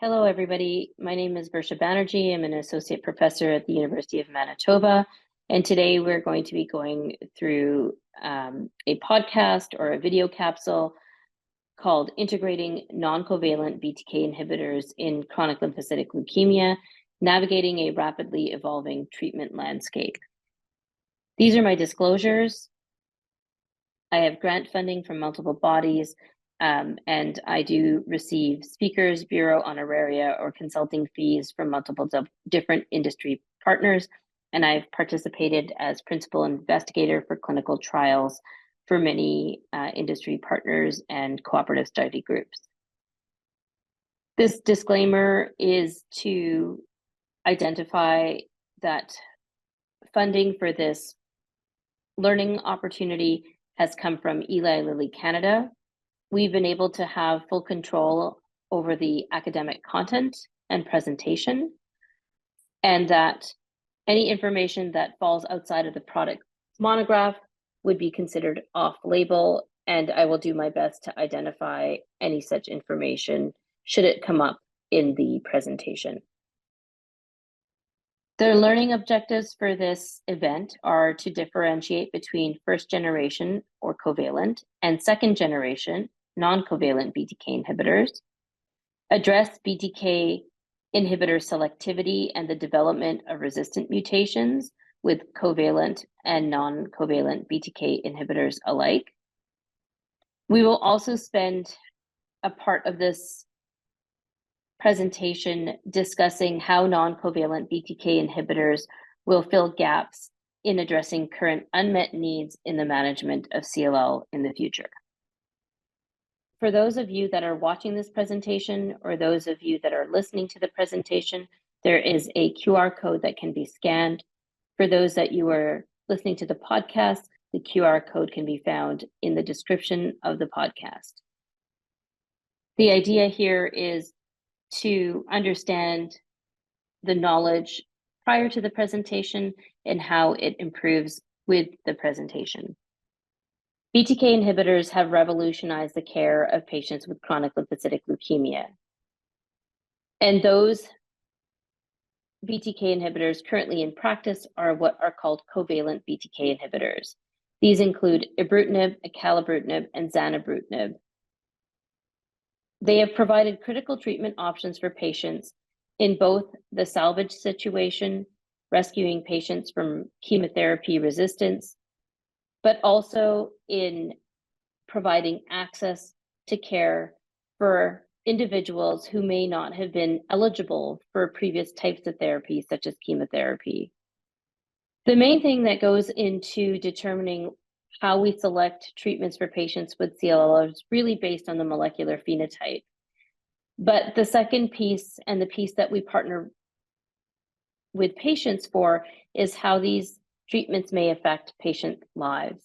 Hello, everybody. My name is Versha Banerji. I'm an associate professor at the University of Manitoba. And today we're going to be going through a podcast or a video capsule called Integrating Non-Covalent BTK Inhibitors in Chronic Lymphocytic Leukemia, Navigating a Rapidly Evolving Treatment Landscape. These are my disclosures. I have grant funding from multiple bodies, and I do receive speakers, bureau honoraria, or consulting fees from multiple different industry partners. And I've participated as principal investigator for clinical trials for many industry partners and cooperative study groups. This disclaimer is to identify that funding for this learning opportunity has come from Eli Lilly Canada. We've been able to have full control over the academic content and presentation, and that any information that falls outside of the product monograph would be considered off-label, and I will do my best to identify any such information should it come up in the presentation. The learning objectives for this event are to differentiate between first generation or covalent and second generation non-covalent BTK inhibitors, address BTK inhibitor selectivity and the development of resistant mutations with covalent and non-covalent BTK inhibitors alike. We will also spend a part of this presentation discussing how non-covalent BTK inhibitors will fill gaps in addressing current unmet needs in the management of CLL in the future. For those of you that are watching this presentation or those of you that are listening to the presentation, there is a QR code that can be scanned. For those that you are listening to the podcast, the QR code can be found in the description of the podcast. The idea here is to understand the knowledge prior to the presentation and how it improves with the presentation. BTK inhibitors have revolutionized the care of patients with chronic lymphocytic leukemia. And those BTK inhibitors currently in practice are what are called covalent BTK inhibitors. These include Nbrutinib, Acalabrutinib, and Zanubrutinib. They have provided critical treatment options for patients in both the salvage situation, rescuing patients from chemotherapy resistance, but also in providing access to care for individuals who may not have been eligible for previous types of therapy, such as chemotherapy. The main thing that goes into determining how we select treatments for patients with CLL is really based on the molecular phenotype. But the second piece, and the piece that we partner with patients for, is how these treatments may affect patient lives.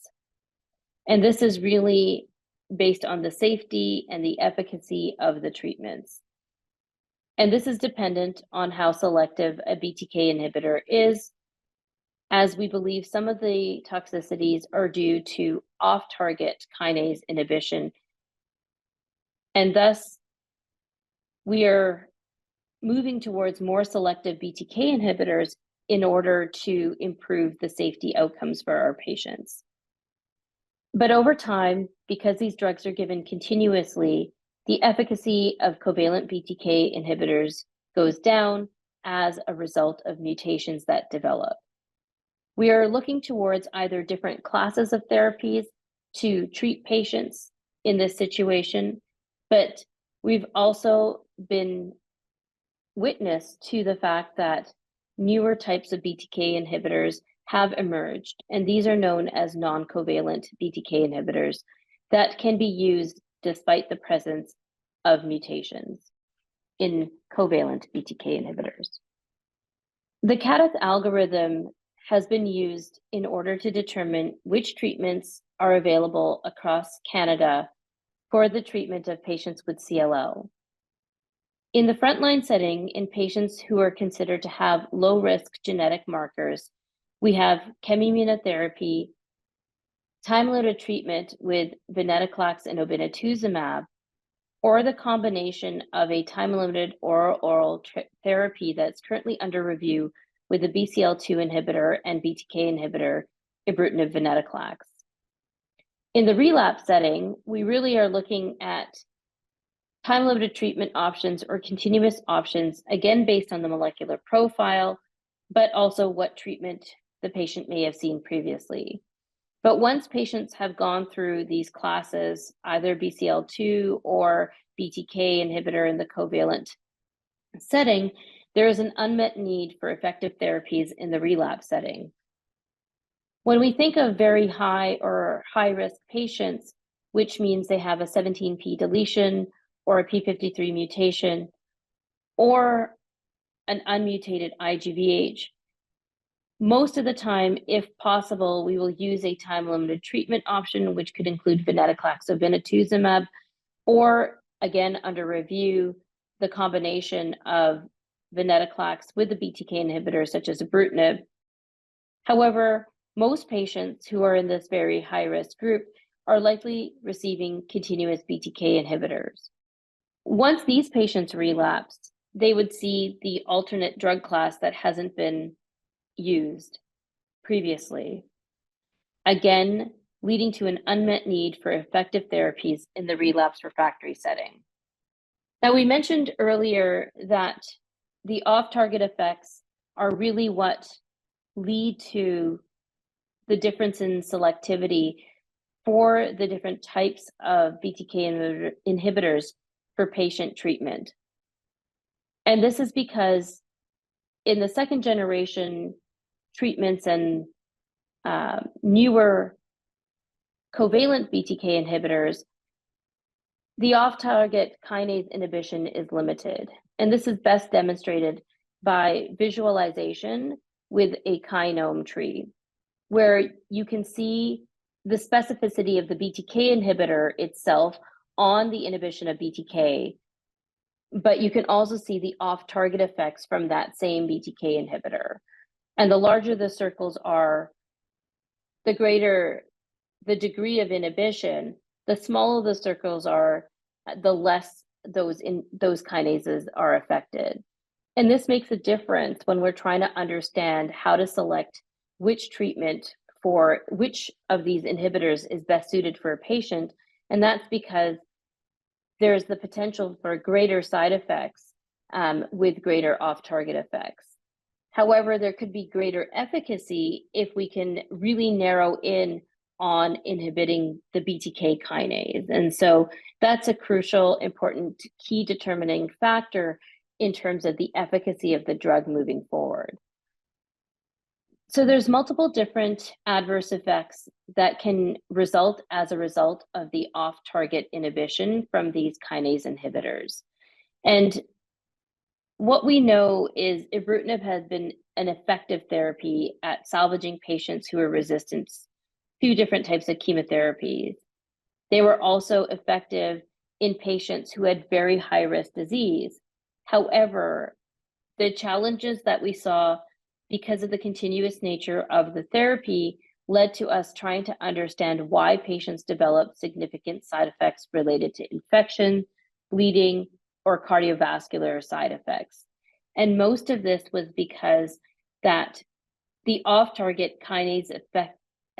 And this is really based on the safety and the efficacy of the treatments. And this is dependent on how selective a BTK inhibitor is, as we believe some of the toxicities are due to off-target kinase inhibition. And thus, we are moving towards more selective BTK inhibitors in order to improve the safety outcomes for our patients. But over time, because these drugs are given continuously, the efficacy of covalent BTK inhibitors goes down as a result of mutations that develop. We are looking towards either different classes of therapies to treat patients in this situation, but we've also been witness to the fact that newer types of BTK inhibitors have emerged, and these are known as non-covalent BTK inhibitors that can be used despite the presence of mutations in covalent BTK inhibitors. The CADTH algorithm has been used in order to determine which treatments are available across Canada for the treatment of patients with CLL. In the frontline setting, in patients who are considered to have low-risk genetic markers, we have chemoimmunotherapy, time-limited treatment with venetoclax and obinutuzumab, or the combination of a time-limited oral therapy that's currently under review with the BCL2 inhibitor and BTK inhibitor, Nbrutinib venetoclax. In the relapse setting, we really are looking at time-limited treatment options or continuous options, again, based on the molecular profile, but also what treatment the patient may have seen previously. But once patients have gone through these classes, either BCL2 or BTK inhibitor in the covalent setting, there is an unmet need for effective therapies in the relapse setting. When we think of very high or high-risk patients, which means they have a 17p deletion or a p53 mutation or an unmutated IGVH, most of the time, if possible, we will use a time-limited treatment option, which could include venetoclax or obinutuzumab, or again, under review, the combination of venetoclax with the BTK inhibitor, such as ibrutinib. However, most patients who are in this very high-risk group are likely receiving continuous BTK inhibitors. Once these patients relapse, they would see the alternate drug class that hasn't been used previously, again, leading to an unmet need for effective therapies in the relapse refractory setting. Now, we mentioned earlier that the off-target effects are really what lead to the difference in selectivity for the different types of BTK inhibitors for patient treatment. And this is because in the second generation treatments and newer covalent BTK inhibitors, the off-target kinase inhibition is limited. And this is best demonstrated by visualization with a kinome tree, where you can see the specificity of the BTK inhibitor itself on the inhibition of BTK, but you can also see the off-target effects from that same BTK inhibitor. And the larger the circles are, the greater the degree of inhibition. The smaller the circles are, the less those kinases are affected. And this makes a difference when we're trying to understand how to select which treatment for which of these inhibitors is best suited for a patient. And that's because there's the potential for greater side effects with greater off-target effects. However, there could be greater efficacy if we can really narrow in on inhibiting the BTK kinase. And so that's a crucial, important, key determining factor in terms of the efficacy of the drug moving forward. So there's multiple different adverse effects that can result as a result of the off-target inhibition from these kinase inhibitors. And what we know is ibrutinib has been an effective therapy at salvaging patients who are resistant to different types of chemotherapies. They were also effective in patients who had very high-risk disease. However, the challenges that we saw because of the continuous nature of the therapy led to us trying to understand why patients develop significant side effects related to infection, bleeding, or cardiovascular side effects. And most of this was because that the off-target kinase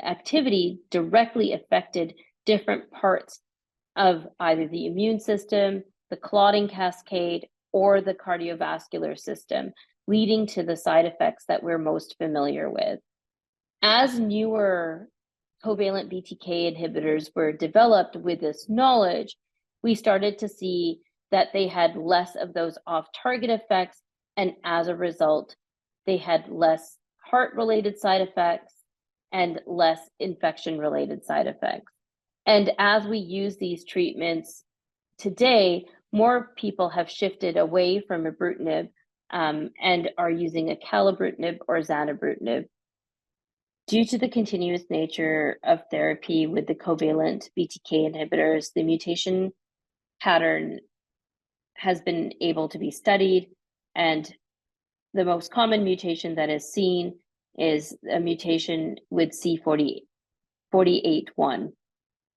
activity directly affected different parts of either the immune system, the clotting cascade, or the cardiovascular system, leading to the side effects that we're most familiar with. As newer covalent BTK inhibitors were developed with this knowledge, we started to see that they had less of those off-target effects, and as a result, they had less heart-related side effects and less infection-related side effects. And as we use these treatments today, more people have shifted away from ibrutinib and are using acalabrutinib or zanubrutinib. Due to the continuous nature of therapy with the covalent BTK inhibitors, the mutation pattern has been able to be studied, and the most common mutation that is seen is a mutation with C48.1.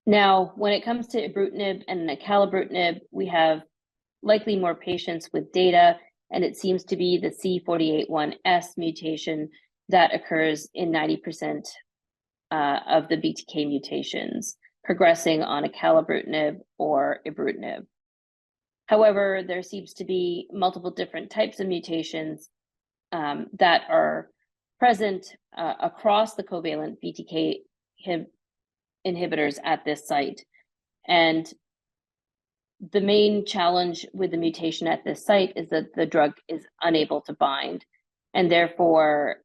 Now, when it comes to ibrutinib and acalabrutinib, we have likely more patients with data, and it seems to be the C481S mutation that occurs in 90% of the BTK mutations, progressing on acalabrutinib or ibrutinib. However, there seems to be multiple different types of mutations that are present across the covalent BTK inhibitors at this site. And the main challenge with the mutation at this site is that the drug is unable to bind, and therefore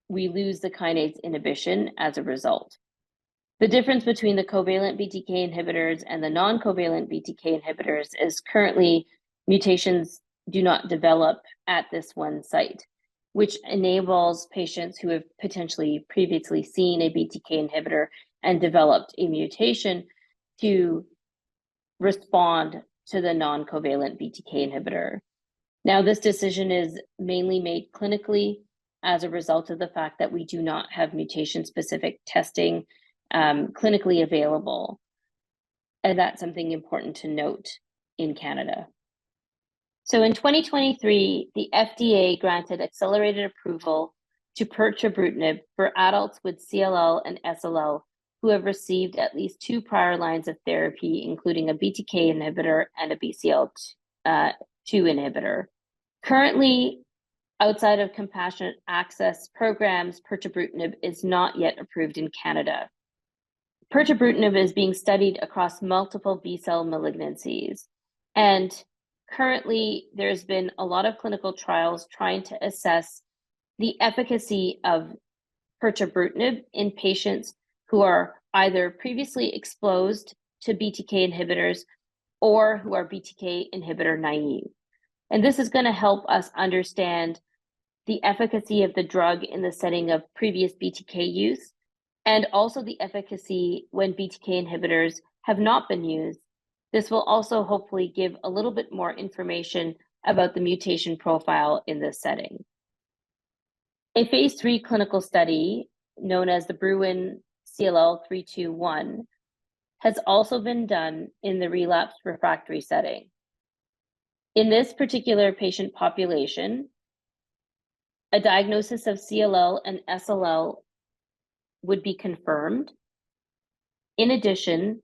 we lose the kinase inhibition as a result. The difference between the covalent BTK inhibitors and the non-covalent BTK inhibitors is currently mutations do not develop at this one site, which enables patients who have potentially previously seen a BTK inhibitor and developed a mutation to respond to the non-covalent BTK inhibitor. Now, this decision is mainly made clinically as a result of the fact that we do not have mutation-specific testing clinically available. And that's something important to note in Canada. So in 2023, the FDA granted accelerated approval to Perabrutin for adults with CLL and SLL who have received at least 2 prior lines of therapy, including a BTK inhibitor and a BCL2 inhibitor. Currently, outside of compassionate access programs, Perabrutin is not yet approved in Canada. Perabrutin is being studied across multiple B-cell malignancies, and currently there's been a lot of clinical trials trying to assess the efficacy of Perabrutin in patients who are either previously exposed to BTK inhibitors or who are BTK inhibitor naive. And this is going to help us understand the efficacy of the drug in the setting of previous BTK use, and also the efficacy when BTK inhibitors have not been used. This will also hopefully give a little bit more information about the mutation profile in this setting. A phase 3 clinical study known as the Brewin CL 321 has also been done in the relapsed refractory setting. In this particular patient population, a diagnosis of CLL and SLL would be confirmed. In addition,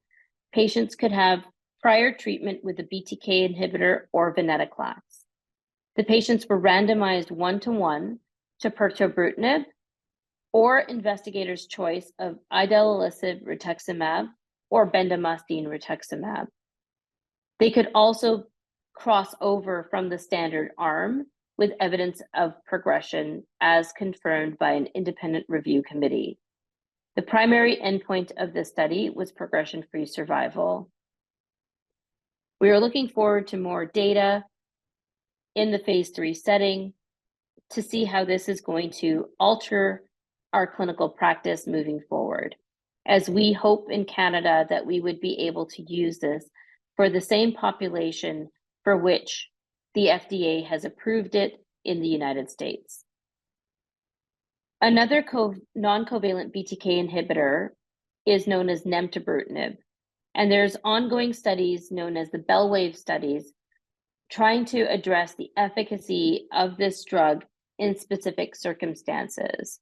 patients could have prior treatment with a BTK inhibitor or venetoclax. The patients were randomized 1-to-1 to Perabrutin or investigator's choice of idelalisib rituximab or bendamustine rituximab. They could also cross over from the standard arm with evidence of progression as confirmed by an independent review committee. The primary endpoint of this study was progression-free survival. We are looking forward to more data in the phase 3 setting to see how this is going to alter our clinical practice moving forward, as we hope in Canada that we would be able to use this for the same population for which the FDA has approved it in the United States. Another non-covalent BTK inhibitor is known as Nbrutinib, and there's ongoing studies known as the Bellwave studies trying to address the efficacy of this drug in specific circumstances.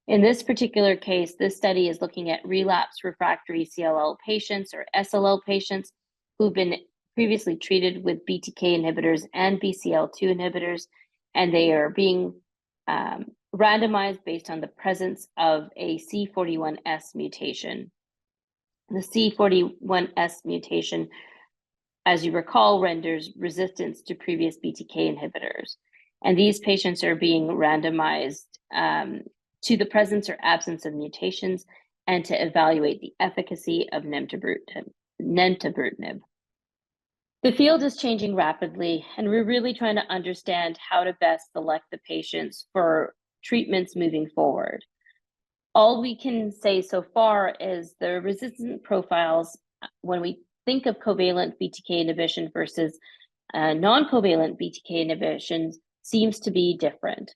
In this particular case, this study is looking at relapsed refractory CLL patients or SLL patients who've been previously treated with BTK inhibitors and BCL2 inhibitors, and they are being randomized based on the presence of a C41S mutation. The C41S mutation, as you recall, renders resistance to previous BTK inhibitors. And these patients are being randomized to the presence or absence of mutations and to evaluate the efficacy of Nbrutinib. The field is changing rapidly, and we're really trying to understand how to best select the patients for treatments moving forward. All we can say so far is the resistant profiles, when we think of covalent BTK inhibition versus non-covalent BTK inhibition, seems to be different.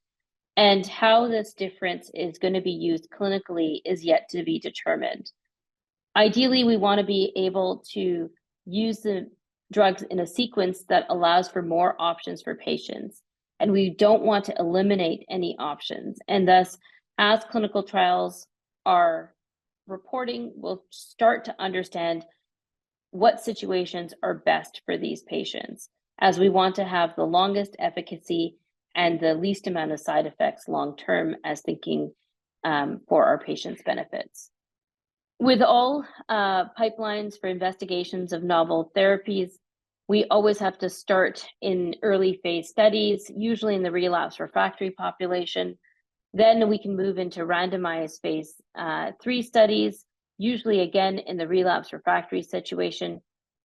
And how this difference is going to be used clinically is yet to be determined. Ideally, we want to be able to use the drugs in a sequence that allows for more options for patients. And we don't want to eliminate any options. And thus, as clinical trials are reporting, we'll start to understand what situations are best for these patients, as we want to have the longest efficacy and the least amount of side effects long-term as thinking for our patients' benefits. With all pipelines for investigations of novel therapies, we always have to start in early phase studies, usually in the relapse refractory population. Then we can move into randomized phase 3 studies, usually again in the relapse refractory situation.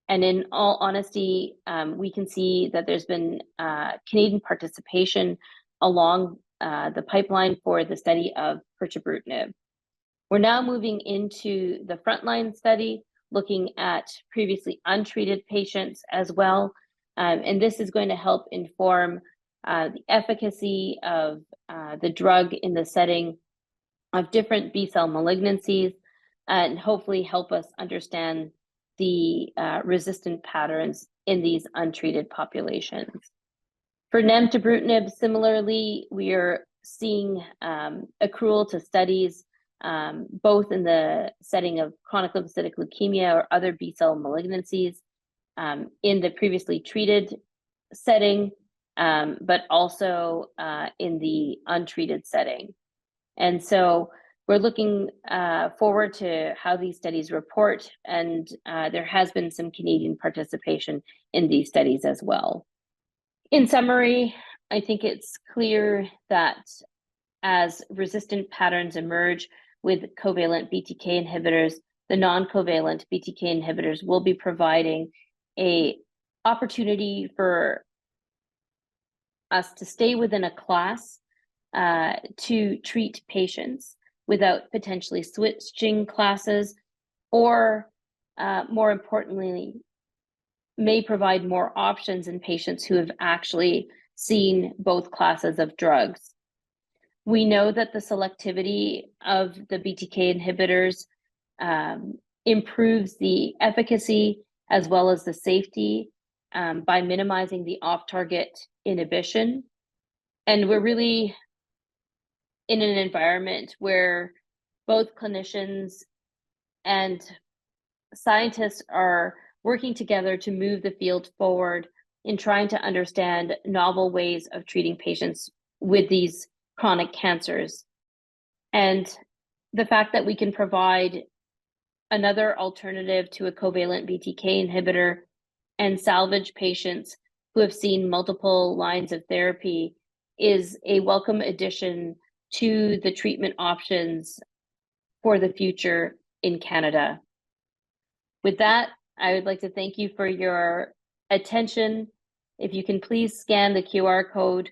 And in all honesty, we can see that there's been Canadian participation along the pipeline for the study of Perabrutin. We're now moving into the frontline study, looking at previously untreated patients as well. And this is going to help inform the efficacy of the drug in the setting of different B-cell malignancies, and hopefully help us understand the resistant patterns in these untreated populations. For Nbrutinib, similarly, we are seeing accrual to studies both in the setting of chronic lymphocytic leukemia or other B-cell malignancies in the previously treated setting, but also in the untreated setting. And so we're looking forward to how these studies report, and there has been some Canadian participation in these studies as well. In summary, I think it's clear that as resistant patterns emerge with covalent BTK inhibitors, the non-covalent BTK inhibitors will be providing an opportunity for us to stay within a class to treat patients without potentially switching classes, or more importantly, may provide more options in patients who have actually seen both classes of drugs. We know that the selectivity of the BTK inhibitors improves the efficacy as well as the safety by minimizing the off-target inhibition. And we're really in an environment where both clinicians and scientists are working together to move the field forward in trying to understand novel ways of treating patients with these chronic cancers. And the fact that we can provide another alternative to a covalent BTK inhibitor and salvage patients who have seen multiple lines of therapy is a welcome addition to the treatment options for the future in Canada. With that, I would like to thank you for your attention. If you can please scan the QR code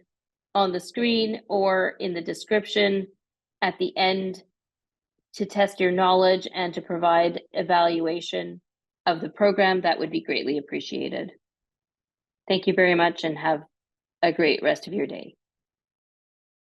on the screen or in the description at the end to test your knowledge and to provide evaluation of the program, that would be greatly appreciated. Thank you very much and have a great rest of your day.